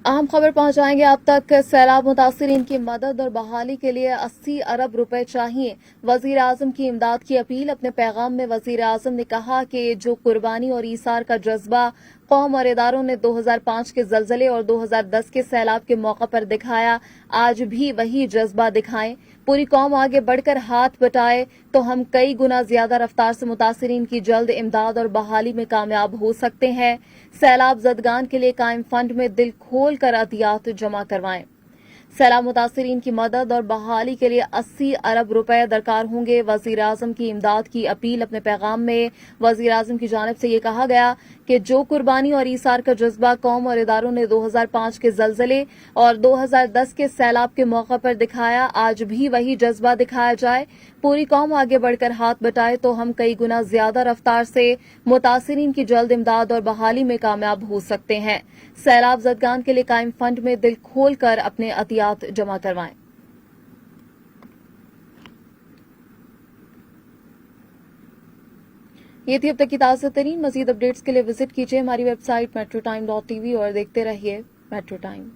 अहम खबर पहुंचाएंगे आप तक। सैलाब मुतासिरीन की मदद और बहाली के लिए 80 अरब रुपए चाहिए। वजीर आजम की इमदाद की अपील। अपने पैगाम में वजीर आजम ने कहा कि जो कुर्बानी और ईसार का जज्बा कौम और इदारों ने 2005 के जलजले और 2010 के सैलाब के मौका पर दिखाया, आज भी वही जज्बा दिखाएं। पूरी कौम आगे बढ़कर हाथ बटाए तो हम कई गुना ज्यादा रफ्तार से मुतासिरीन की जल्द इमदाद और बहाली में कामयाब हो सकते हैं। सैलाब जदगान के लिए कायम फंड में दिल खोल कर अतियात जमा करवाएं। सैलाब मुतासिरीन की मदद और बहाली के लिए 80 अरब रुपए दरकार होंगे। वजीर आजम की इमदाद की अपील। अपने पैगाम में वजीर आजम की जानिब से ये कहा गया कि जो कुर्बानी और ईसार का जज्बा कौम और इदारों ने 2005 के जलजले और 2010 के सैलाब के मौका पर दिखाया, आज भी वही जज्बा दिखाया जाए। पूरी कौम आगे बढ़कर हाथ बटाए तो हम कई गुना ज्यादा रफ्तार से मुतासिरीन की जल्द इमदाद और बहाली में कामयाब हो सकते हैं। सैलाब जदगान के लिए कायम फंड में दिल खोल कर अपने अतियात जमा करवाएं। ये थी अब तक की ताज़ा तरीन। मजीद अपडेट्स के लिए विजिट कीजिए हमारी वेबसाइट metrotime.tv और देखते रहिए मेट्रो टाइम।